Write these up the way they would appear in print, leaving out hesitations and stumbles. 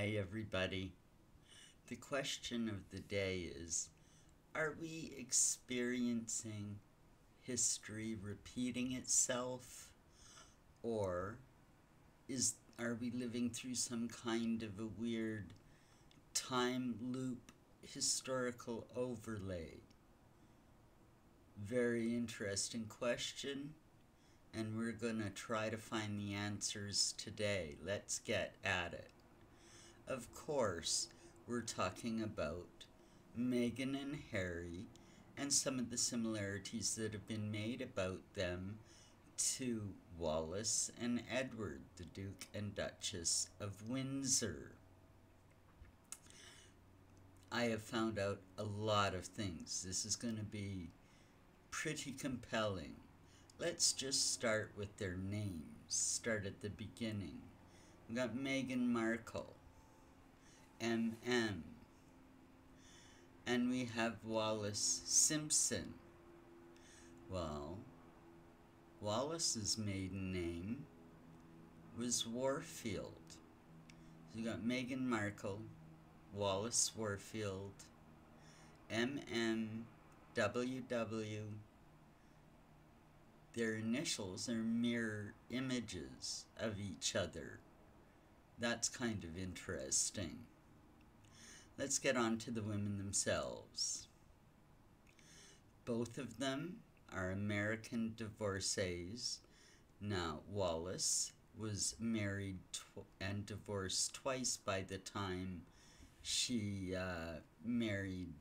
Hi, everybody. The question of the day is, are we experiencing history repeating itself, or are we living through some kind of a weird time loop historical overlay? Very interesting question, and we're going to try to find the answers today. Let's get at it. Of course, we're talking about Meghan and Harry and some of the similarities that have been made about them to Wallace and Edward, the Duke and Duchess of Windsor. I have found out a lot of things. This is going to be pretty compelling. Let's just start with their names. Start at the beginning. We've got Meghan Markle, MM. And we have Wallace Simpson. Well, Wallace's maiden name was Warfield. So you got Meghan Markle, Wallace Warfield, WW. Their initials are mirror images of each other. That's kind of interesting. Let's get on to the women themselves. Both of them are American divorcees. Now, Wallace was married and divorced twice by the time she married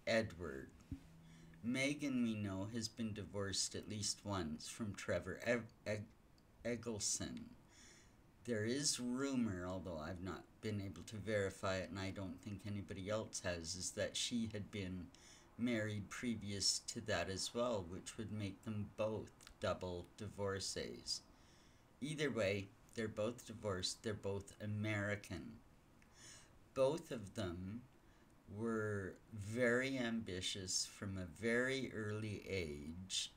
Edward. Meghan, we know, has been divorced at least once from Trevor Eggleston. There is rumor, although I've not been able to verify it, and I don't think anybody else has, is that she had been married previous to that as well, which would make them both double divorcees. Either way, they're both divorced, they're both American. Both of them were very ambitious from a very early age.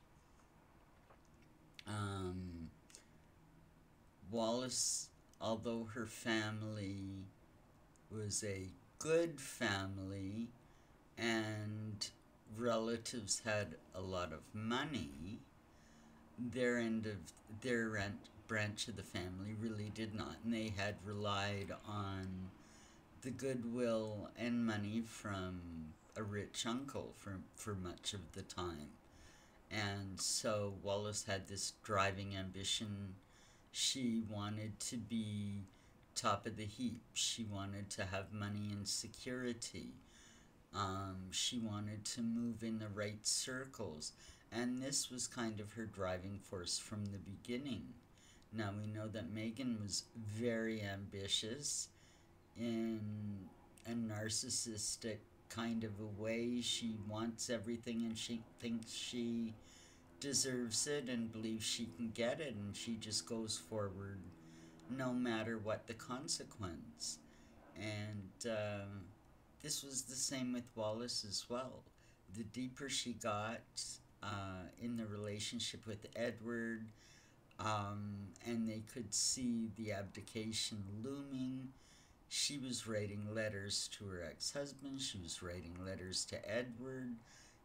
Wallace, although her family was a good family and relatives had a lot of money, their branch of the family really did not, and they had relied on the goodwill and money from a rich uncle for much of the time. And so Wallace had this driving ambition. She wanted to be top of the heap. She wanted to have money and security. She wanted to move in the right circles. And this was kind of her driving force from the beginning. Now we know that Meghan was very ambitious in a narcissistic kind of a way. She wants everything and she thinks she deserves it and believes she can get it, and she just goes forward no matter what the consequence. And this was the same with Wallace as well. The deeper she got in the relationship with Edward, and they could see the abdication looming, she was writing letters to her ex-husband. She was writing letters to Edward.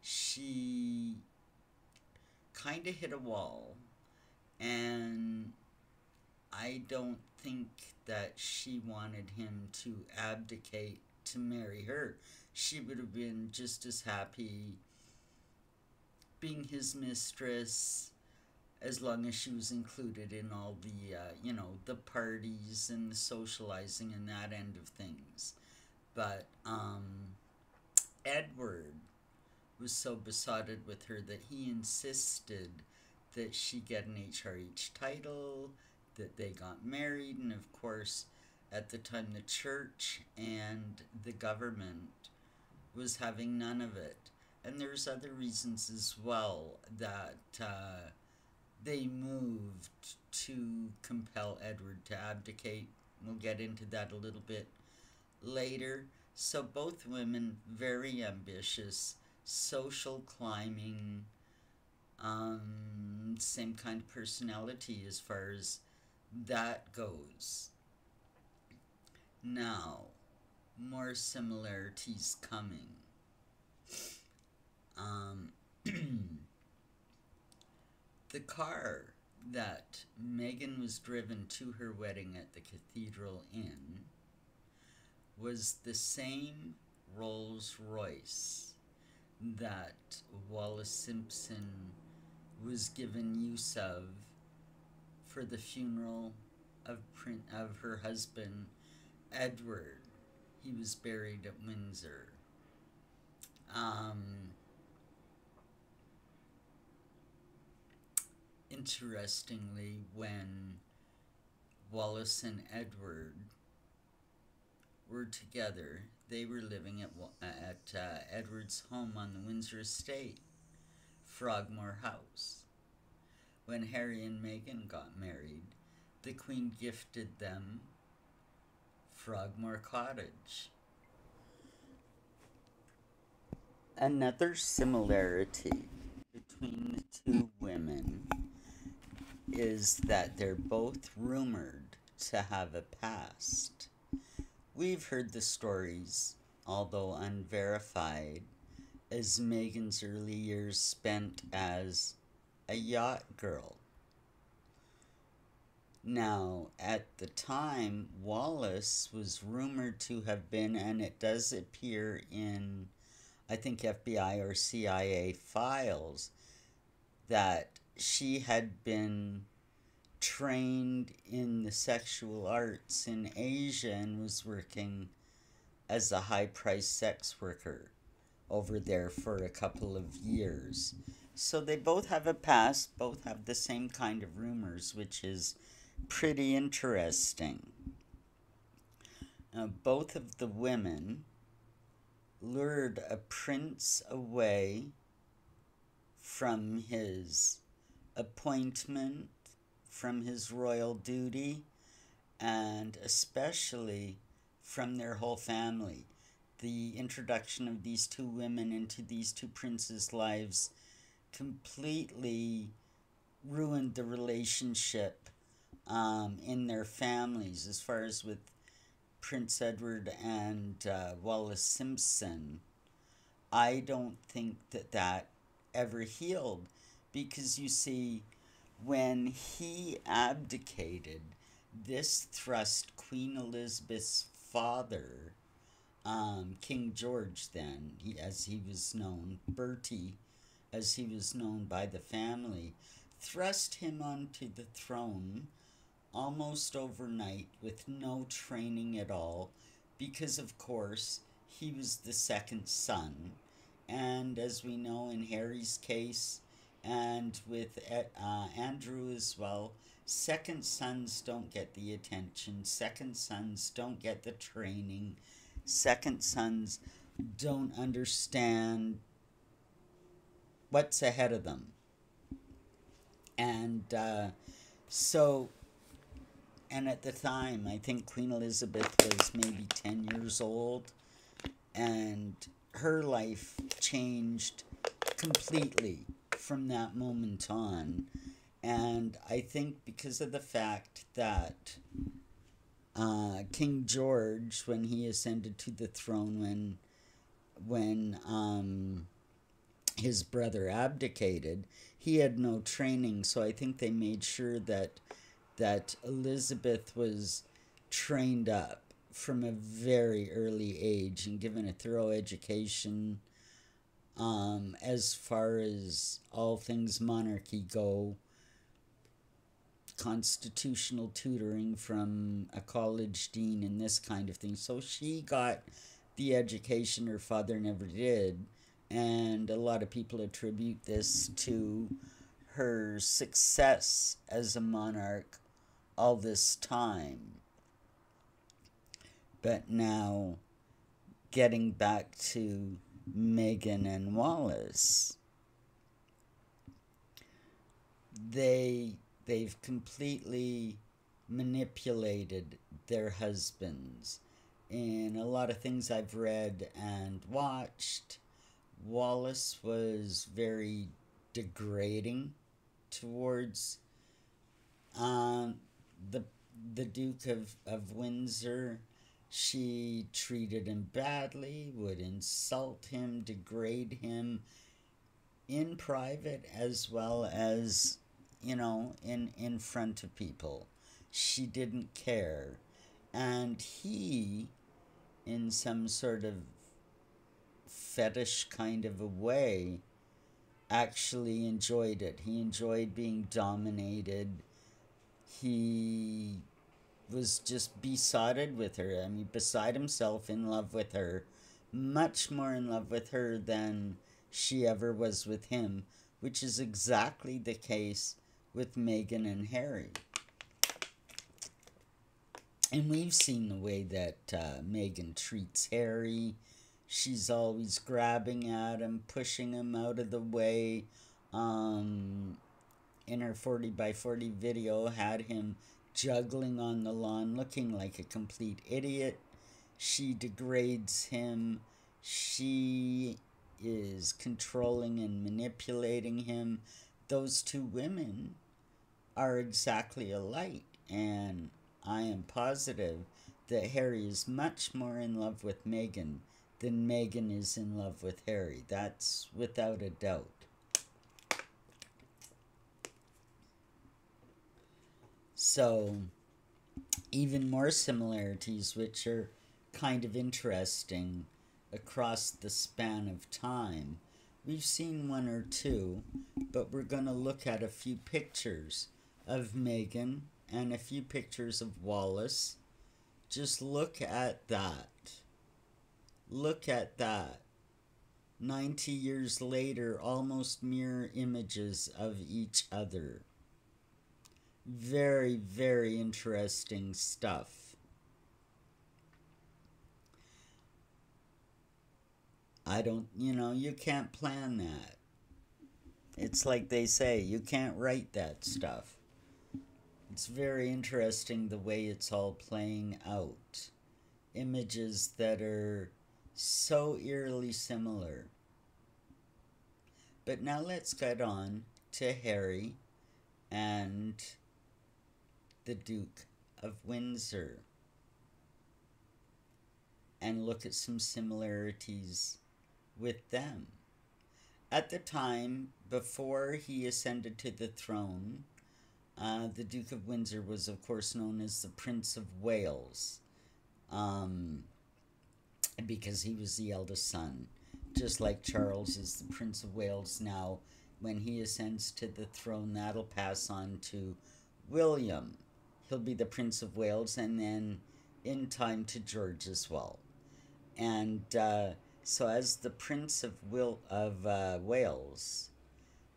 She kind of hit a wall, and I don't think that she wanted him to abdicate to marry her. She would have been just as happy being his mistress, as long as she was included in all the, the parties and the socializing and that end of things. But Edward was so besotted with her that he insisted that she get an HRH title, that they got married, and of course, at the time, the church and the government was having none of it. And there's other reasons as well that they moved to compel Edward to abdicate. We'll get into that a little bit later. So both women, very ambitious, social climbing, same kind of personality as far as that goes. Now, more similarities coming. Um, the car that Meghan was driven to her wedding at the Cathedral Inn was the same Rolls Royce that Wallis Simpson was given use of for the funeral of her husband, Edward. He was buried at Windsor. Interestingly, when Wallis and Edward were together, they were living at Edward's home on the Windsor estate, Frogmore House. When Harry and Meghan got married, the Queen gifted them Frogmore Cottage. Another similarity between the two women is that they're both rumored to have a past. We've heard the stories, although unverified, as Meghan's early years spent as a yacht girl. Now, at the time, Wallis was rumored to have been, and it does appear in, I think, FBI or CIA files, that she had been trained in the sexual arts in Asia and was working as a high-priced sex worker over there for a couple of years. So they both have a past, both have the same kind of rumors, which is pretty interesting. Both of the women lured a prince away from his appointment, from his royal duty, and especially from their whole family. The introduction of these two women into these two princes' lives completely ruined the relationship in their families. As far as with Prince Edward and Wallis Simpson, I don't think that ever healed, because you see, when he abdicated, this thrust Queen Elizabeth's father, King George then, as he was known, Bertie, as he was known by the family, thrust him onto the throne almost overnight with no training at all, because of course he was the second son, and as we know in Harry's case and with Andrew as well, second sons don't get the attention, second sons don't get the training, second sons don't understand what's ahead of them. And and at the time, I think Queen Elizabeth was maybe 10 years old, and her life changed completely from that moment on. And I think because of the fact that King George, when he ascended to the throne, when his brother abdicated, he had no training. So I think they made sure that Elizabeth was trained up from a very early age and given a thorough education as far as all things monarchy go, constitutional tutoring from a college dean and this kind of thing. So she got the education her father never did, and a lot of people attribute this to her success as a monarch all this time. But now, getting back to Meghan and Wallis, they've completely manipulated their husbands. In a lot of things I've read and watched, Wallis was very degrading towards the Duke of Windsor. She treated him badly, would insult him, degrade him in private as well as, in front of people. She didn't care. And he, in some sort of fetish kind of a way, actually enjoyed it. He enjoyed being dominated. He was just besotted with her. I mean, beside himself, in love with her. Much more in love with her than she ever was with him, which is exactly the case with Meghan and Harry. And we've seen the way that Meghan treats Harry. She's always grabbing at him, pushing him out of the way. In her 40 by 40 video, had him juggling on the lawn, looking like a complete idiot. She degrades him. She is controlling and manipulating him. Those two women are exactly alike, and I am positive that Harry is much more in love with Meghan than Meghan is in love with Harry. That's without a doubt. So, even more similarities, which are kind of interesting across the span of time. We've seen one or two, but we're going to look at a few pictures of Meghan and a few pictures of Wallace. Just look at that. Look at that. 90 years later, almost mirror images of each other. Very, very interesting stuff. You can't plan that. It's like they say, you can't write that stuff. It's very interesting the way it's all playing out. Images that are so eerily similar. But now let's get on to Harry and the Duke of Windsor and look at some similarities with them. At the time, before he ascended to the throne, the Duke of Windsor was, of course, known as the Prince of Wales, because he was the eldest son. Just like Charles is the Prince of Wales now, when he ascends to the throne, that'll pass on to William. He'll be the Prince of Wales, and then in time to George as well. And so as the Prince of Wales,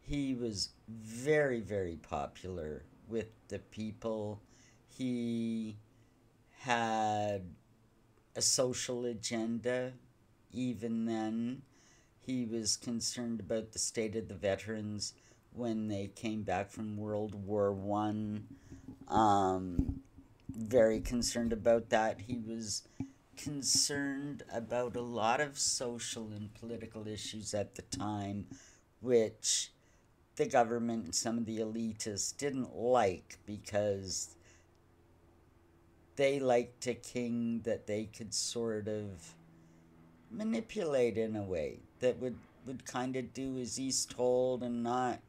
he was very, very popular with the people. He had a social agenda. Even then, he was concerned about the state of the veterans when they came back from World War I. Very concerned about that. He was concerned about a lot of social and political issues at the time, which the government and some of the elitists didn't like, because they liked a king that they could sort of manipulate in a way that would kind of do as he's told and not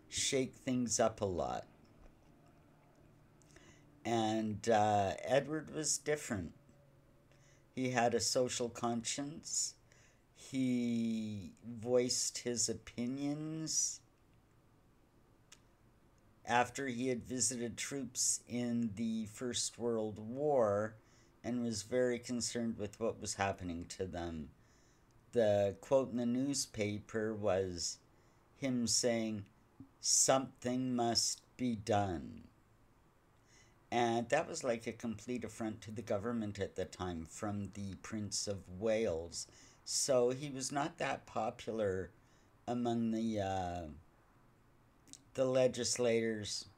shake things up a lot. And Edward was different. He had a social conscience. He voiced his opinions after he had visited troops in the First World War and was very concerned with what was happening to them. The quote in the newspaper was him saying, "Something must be done." And that was like a complete affront to the government at the time from the Prince of Wales. So he was not that popular among the legislators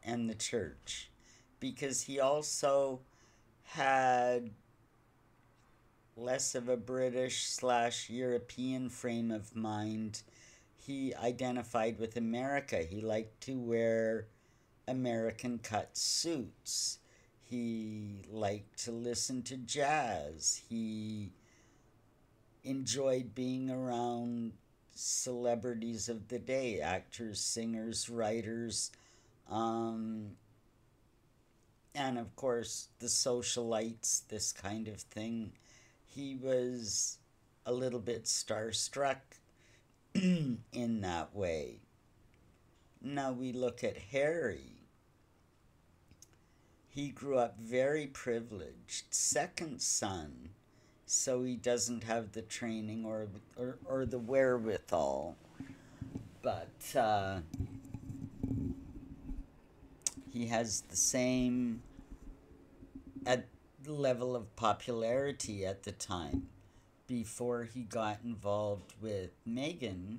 and the church, because he also had less of a British/European frame of mind. He identified with America. He liked to wear American cut suits. He liked to listen to jazz. He enjoyed being around celebrities of the day, actors, singers, writers, um, and of course the socialites, this kind of thing. He was a little bit starstruck in that way. Now we look at Harry. He grew up very privileged, second son, so he doesn't have the training or the wherewithal. But he has the same level of popularity at the time. Before he got involved with Meghan,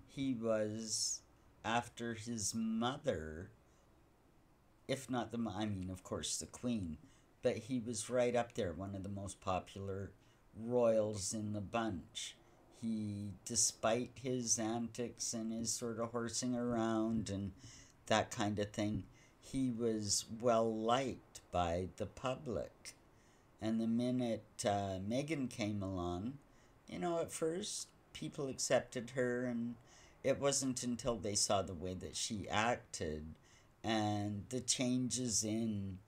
he was after his mother, if not the, I mean, of course, the Queen, but he was right up there, one of the most popular royals in the bunch. He, despite his antics and his sort of horsing around and that kind of thing, he was well liked by the public. And the minute Meghan came along, at first people accepted her, and it wasn't until they saw the way that she acted and the changes in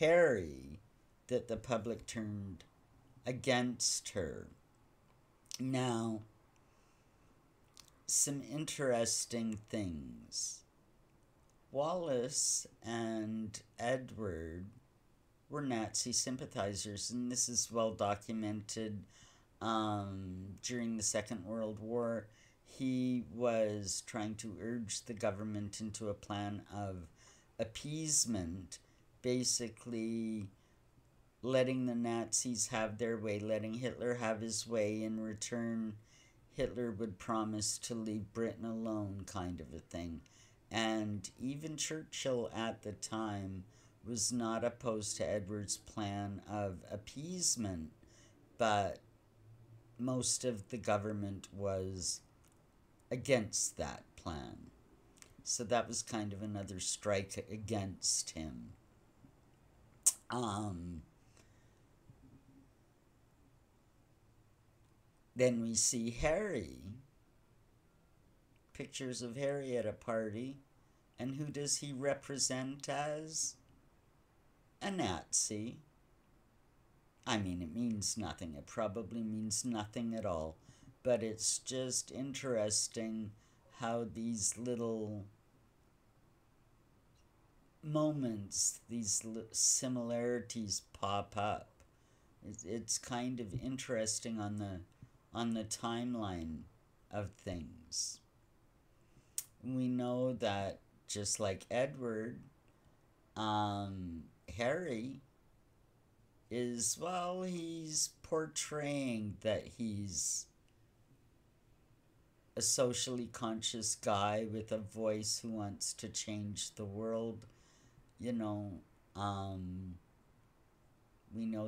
Harry that the public turned against her. Now, some interesting things. Wallace and Edward were Nazi sympathizers, and this is well documented during the Second World War. He was trying to urge the government into a plan of appeasement, basically letting the Nazis have their way, letting Hitler have his way. In return, Hitler would promise to leave Britain alone, kind of a thing. And even Churchill at the time was not opposed to Edward's plan of appeasement, but most of the government was against that plan. So that was kind of another strike against him. Then we see Harry. Pictures of Harry at a party. And who does he represent as? A Nazi. I mean, it means nothing. It probably means nothing at all. But it's just interesting how these little moments, these similarities pop up. It's kind of interesting on the timeline of things. We know that just like Edward, Harry is, well, he's portraying that he's a socially conscious guy with a voice who wants to change the world. We know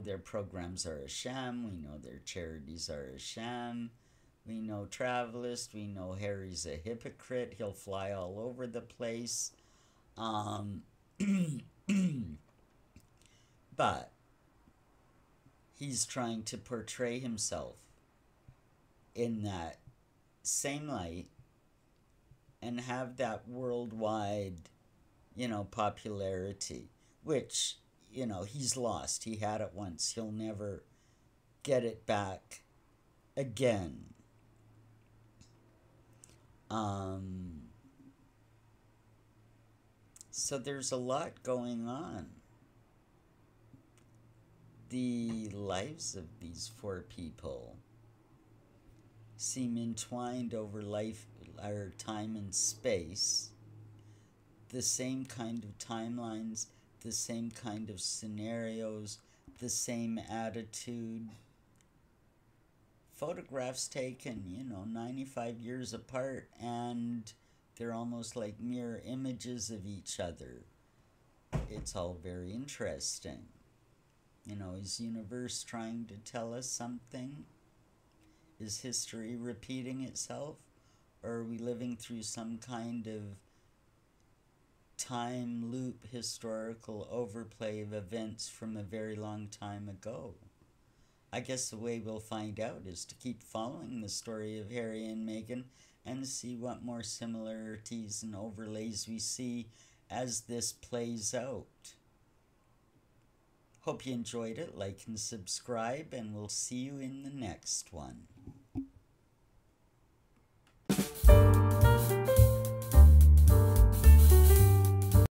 their programs are a sham. We know their charities are a sham. We know Travelist. We know Harry's a hypocrite. He'll fly all over the place. But he's trying to portray himself in that same light and have that worldwide, popularity, which, he's lost. He had it once. He'll never get it back again. So there's a lot going on. The lives of these four people seem entwined over life, or time and space. The same kind of timelines, the same kind of scenarios, the same attitude. Photographs taken, 95 years apart, and they're almost like mirror images of each other. It's all very interesting. Is universe trying to tell us something? Is history repeating itself? Or are we living through some kind of time loop historical overplay of events from a very long time ago? I guess the way we'll find out is to keep following the story of Harry and Meghan and see what more similarities and overlays we see as this plays out. Hope you enjoyed it. Like and subscribe, and we'll see you in the next one.